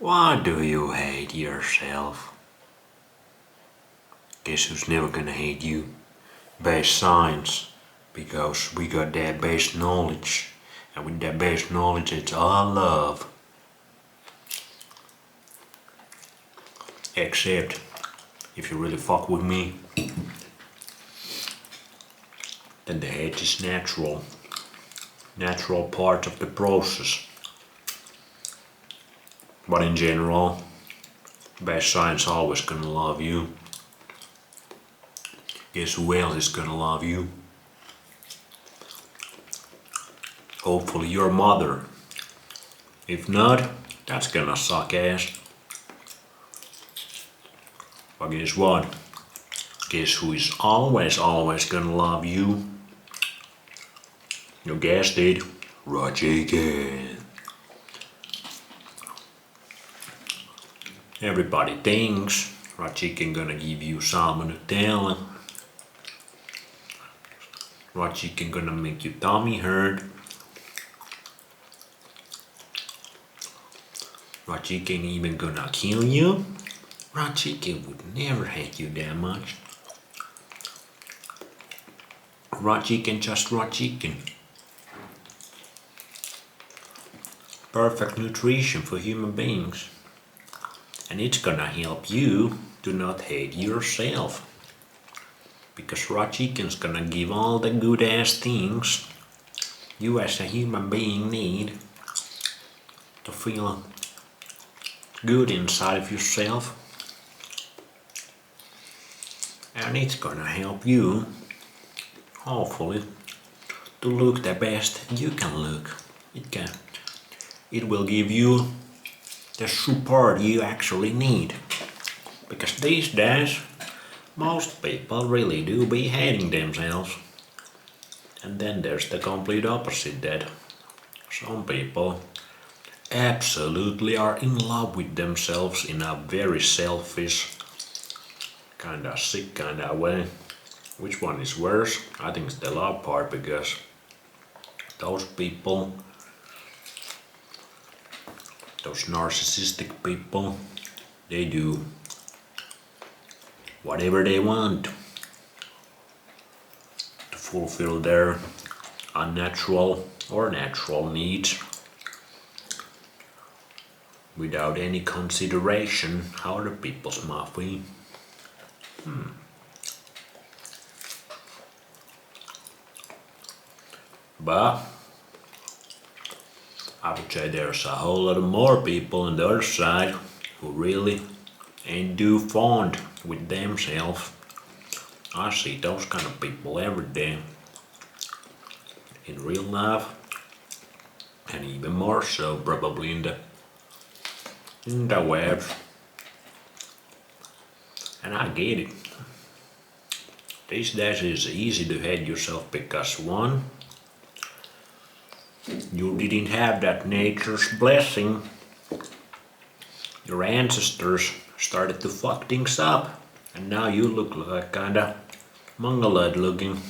Why do you hate yourself? Guess who's never gonna hate you? Base science. Because we got that base knowledge. And with that base knowledge, it's all love. Except, if you really fuck with me, then the hate is natural. Natural part of the process. But in general, base science always gonna love you. Guess who else is gonna love you? Hopefully your mother. If not, that's gonna suck ass. But guess what? Guess who is always gonna love you? You guessed it, raw chicken. Everybody thinks raw chicken gonna give you salmon Nutella. Raw chicken gonna make your tummy hurt. Raw chicken even gonna kill you. Raw chicken would never hate you that much. Raw chicken, just raw chicken. Perfect nutrition for human beings. And it's gonna help you to not hate yourself. Because raw chicken's gonna give all the good ass things you as a human being need to feel good inside of yourself. And it's gonna help you, hopefully, to look the best you can look. It will give you the support you actually need. Because these days, most people really do be hating themselves. And then there's the complete opposite, that some people absolutely are in love with themselves in a very selfish, kinda sick kinda way. Which one is worse? I think it's the love part, because those people, those narcissistic people, they do whatever they want to fulfill their unnatural or natural needs without any consideration how other people's might feel. But I would say there's a whole lot more people on the other side who really ain't too fond with themselves. I see those kind of people every day in real life, and even more so probably in the web. And I get it. These days it's easy to hate yourself because, one, you didn't have that nature's blessing. Your ancestors started to fuck things up, and now you look like kinda mongoloid looking.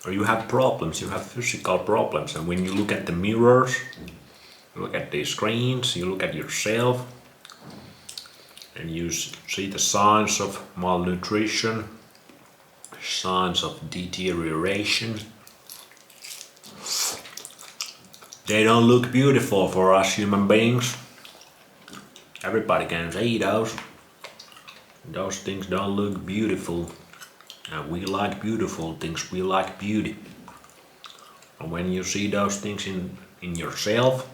Or you have problems, you have physical problems, and when you look at the mirrors, you look at the screens, you look at yourself, and you see the signs of malnutrition, signs of deterioration. They don't look beautiful for us human beings. Everybody can see those. Those things don't look beautiful. And we like beautiful things, we like beauty. And when you see those things in yourself,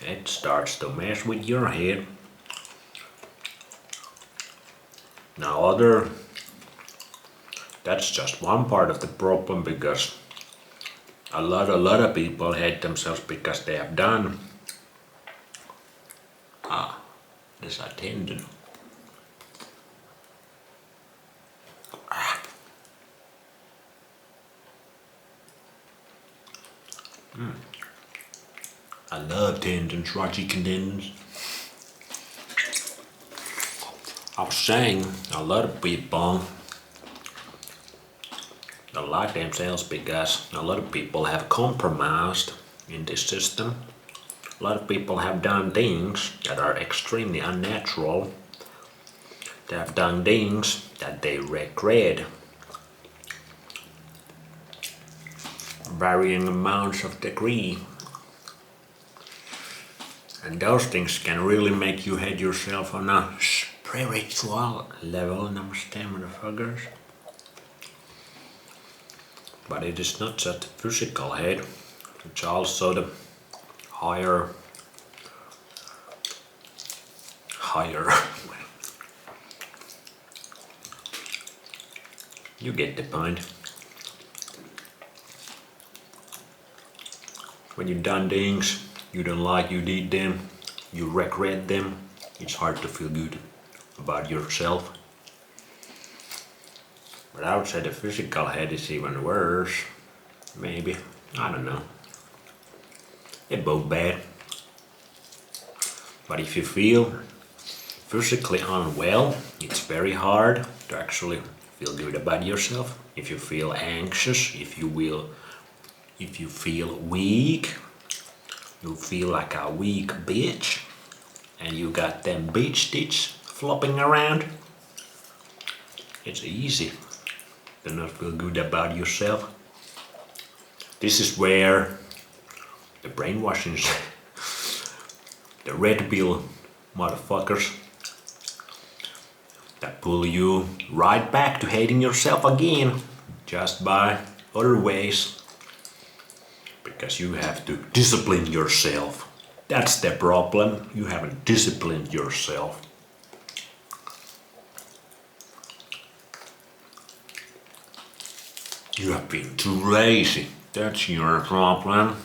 it starts to mess with your head. Now that's just one part of the problem, because a lot of people hate themselves because they have done. There's a tendon. I love tendons, raw chicken tendons. I was saying, a lot of people don't like themselves because a lot of people have compromised in this system A lot of people have done things that are extremely unnatural. They have done things that they regret. Varying amounts of degree. And those things can really make you hate yourself on a spiritual level, namaste motherfuckers. But it is not just the physical hate, it's also the higher you get the point. When you've done things you don't like, you did them, you regret them, it's hard to feel good about yourself. But I would say the physical hate is even worse. Maybe. I don't know. They're both bad. But if you feel physically unwell, it's very hard to actually feel good about yourself. If you feel anxious, if you feel weak, you feel like a weak bitch, and you got them bitch tits flopping around, it's easy to not feel good about yourself. This is where the brainwashing, the red pill motherfuckers that pull you right back to hating yourself again, just by other ways. Because you have to discipline yourself. That's the problem. You haven't disciplined yourself. You have been too lazy. That's your problem.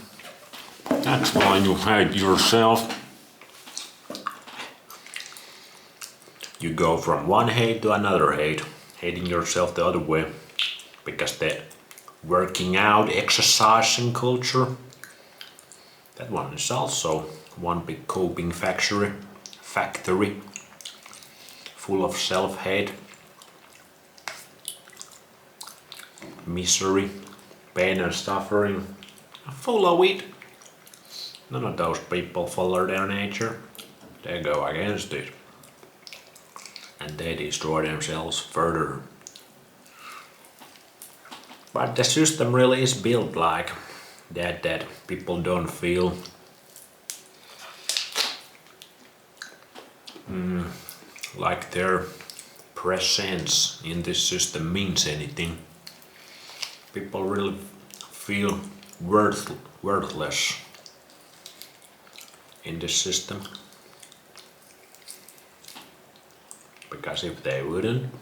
That's why you hate yourself. You go from one hate to another hate, hating yourself the other way. Because the working out, exercising culture, that one is also one big coping factory, full of self-hate, misery, pain and suffering, full of it. None of those people follow their nature, they go against it, and they destroy themselves further. But the system really is built like that people don't feel like their presence in this system means anything. People really feel worthless in this system. Because if they wouldn't,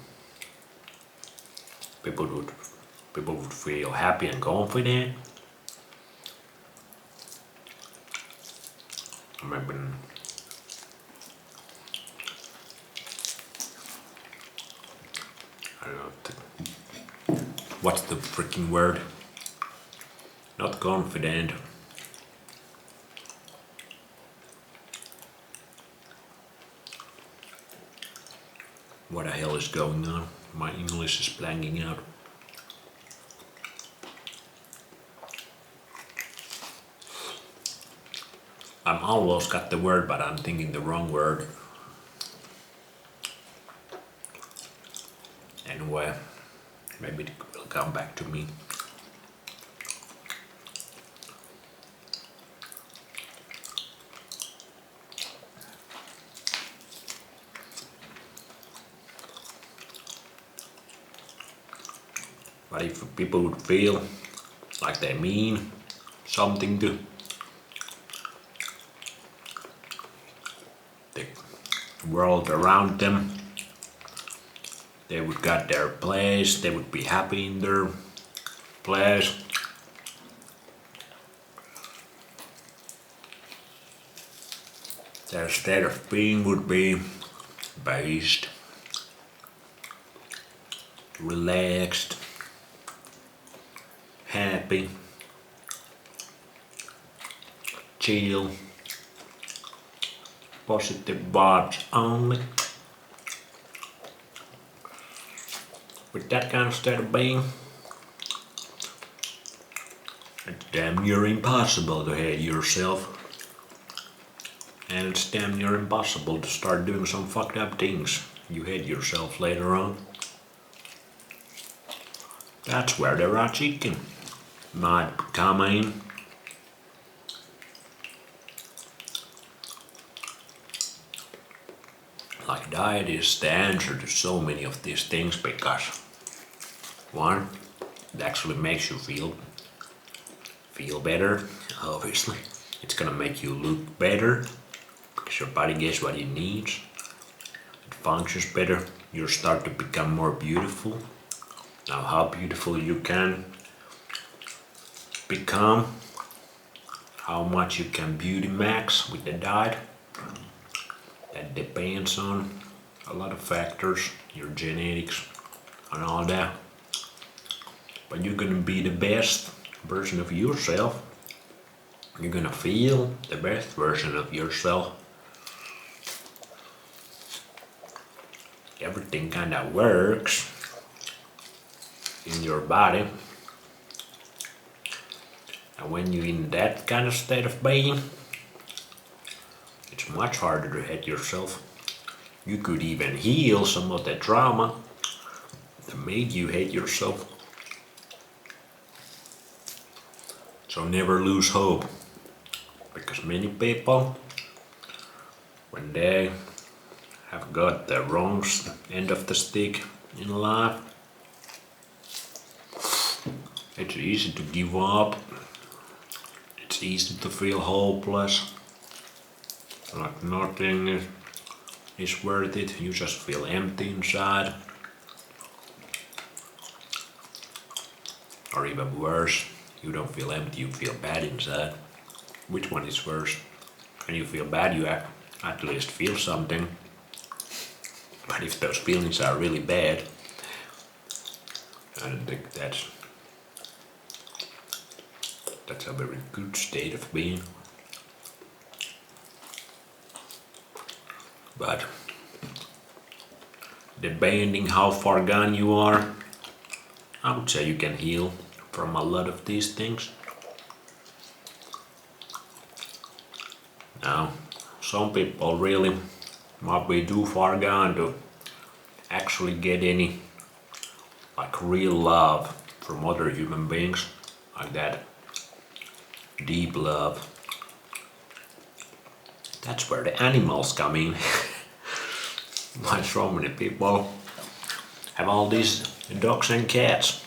people would feel happy and confident. Maybe I don't know what's the freaking word? Not confident. What the hell is going on? My English is blanking out. I'm almost got the word, but I'm thinking the wrong word. Anyway, maybe it will come back to me. But if people would feel like they mean something to the world around them, they would got their place, they would be happy in their place. Their state of being would be based, relaxed, happy, chill, positive vibes only. With that kind of state of being, it's damn near impossible to hate yourself. And it's damn near impossible to start doing some fucked up things. You hate yourself later on. That's where the raw chicken might come in. Like diet is the answer to so many of these things because one, it actually makes you feel better, obviously. It's gonna make you look better because your body gets what it needs. It functions better. You start to become more beautiful. Now how beautiful you can become, how much you can beauty max with the diet, that depends on a lot of factors, your genetics and all that. But you're gonna be the best version of yourself. You're gonna feel the best version of yourself. Everything kinda works in your body. And when you're in that kind of state of being, it's much harder to hate yourself. You could even heal some of that trauma that made you hate yourself. So never lose hope. Because many people, when they have got the wrong end of the stick in life, it's easy to give up. It's easy to feel hopeless. Like nothing is worth it. You just feel empty inside. Or even worse, you don't feel empty, you feel bad inside. Which one is worse? When you feel bad, you at least feel something. But if those feelings are really bad, I don't think that's a very good state of being. But depending how far gone you are, I would say you can heal from a lot of these things. Now, some people really might be too far gone to actually get any like real love from other human beings, like that deep love. That's where the animals come in. Why so many people have all these dogs and cats?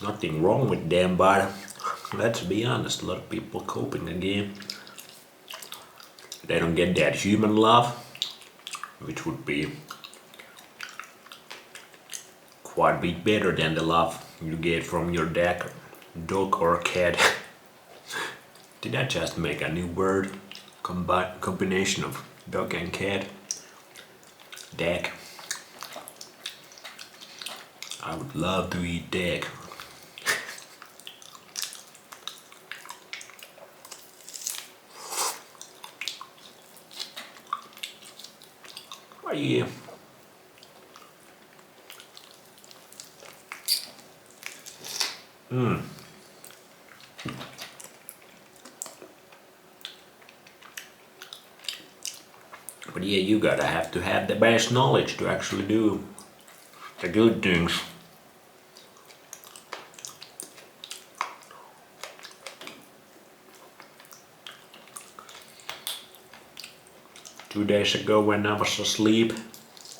Nothing wrong with them, but let's be honest, a lot of people coping again. They don't get that human love, which would be quite a bit better than the love you get from your dog or cat. Did I just make a new word? Combination of dog and cat? Dak. I would love to eat dak. But yeah. But yeah, you gotta have to have the best knowledge to actually do the good things. Two days ago when I was asleep,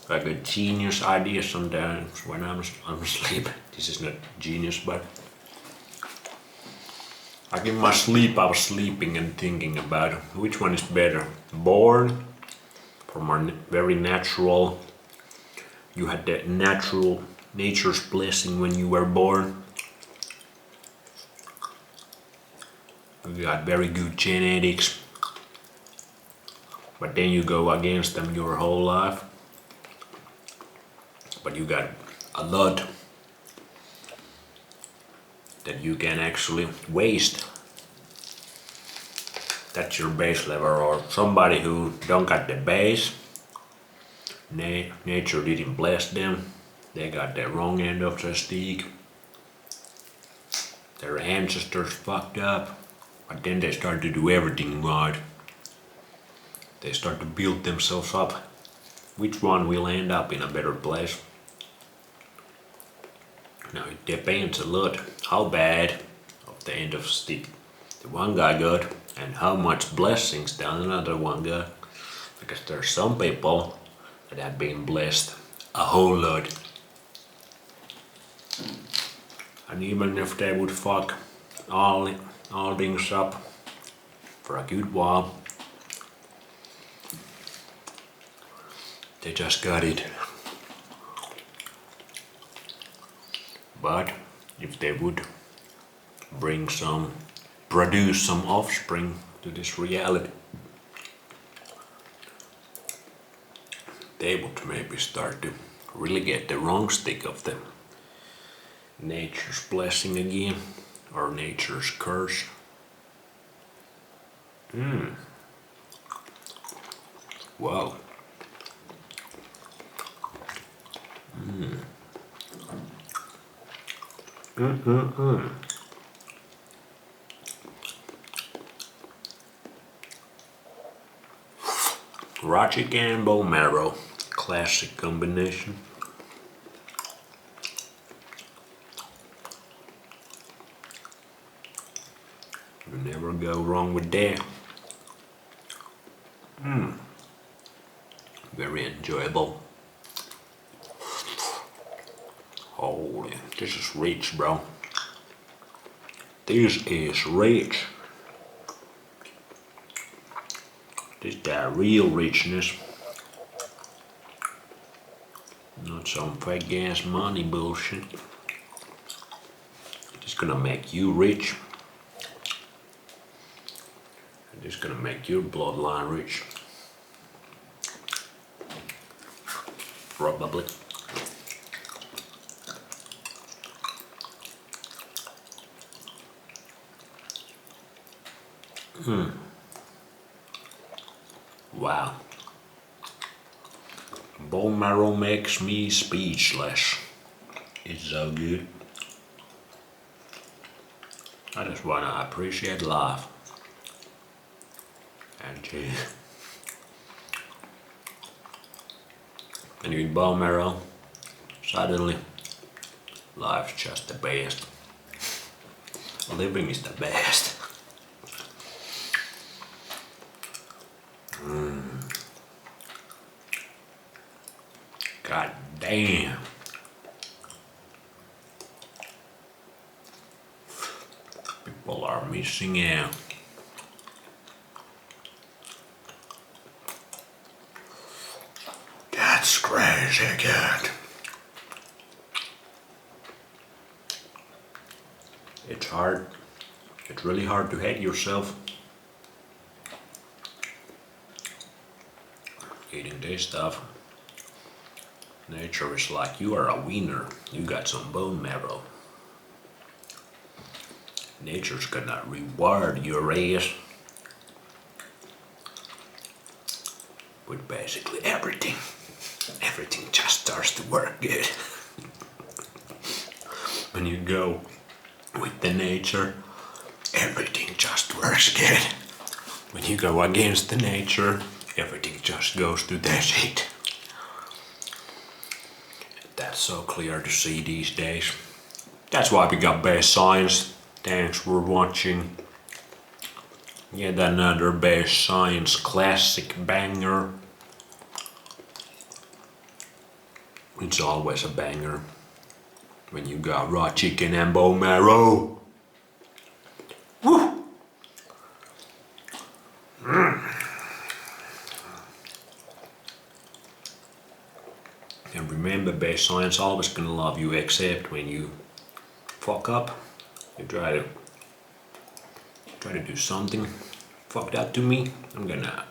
I got genius ideas sometimes when I'm asleep. This is not genius, but like in my sleep I was sleeping and thinking about which one is better. Born from our very natural, you had the nature's blessing when you were born. You got very good genetics, but then you go against them your whole life. But you got a lot that you can actually waste. That's your base level, or somebody who don't got the base. Nature didn't bless them. They got the wrong end of the stick. Their ancestors fucked up, but then they started to do everything right. they start to build themselves up. Which one will end up in a better place? Now it depends a lot how bad of the end of stick the one guy got and how much blessings the another one got. Because there's some people that have been blessed a whole lot. And even if they would fuck all things up for a good while, they just got it. But if they would produce some offspring to this reality, they would maybe start to really get the wrong stick of the nature's blessing again, or nature's curse. Wow. Raw chicken and bone marrow, classic combination. You never go wrong with that. Very enjoyable. Holy, this is rich, bro. This is rich. This is that real richness. Not some fake ass money bullshit. It's gonna make you rich. And it's gonna make your bloodline rich. Probably. Wow. Bone marrow makes me speechless. It's so good. I just wanna appreciate life. And cheese. And you eat bone marrow, suddenly life's just the best. Living is the best. God damn. People are missing out. That's crazy good. It's hard. It's really hard to hate yourself eating this stuff. Nature is like, you are a winner. You got some bone marrow. Nature's gonna reward your ass with basically everything. Everything just starts to work good. When you go with the nature, everything just works good. When you go against the nature, everything just goes to the shit. That's so clear to see these days. That's why we got base science. Thanks for watching. Yet another base science classic banger. It's always a banger when you got raw chicken and bone marrow. Woo! And remember, base science always gonna love you, except when you fuck up. You try to do something fucked up to me, I'm gonna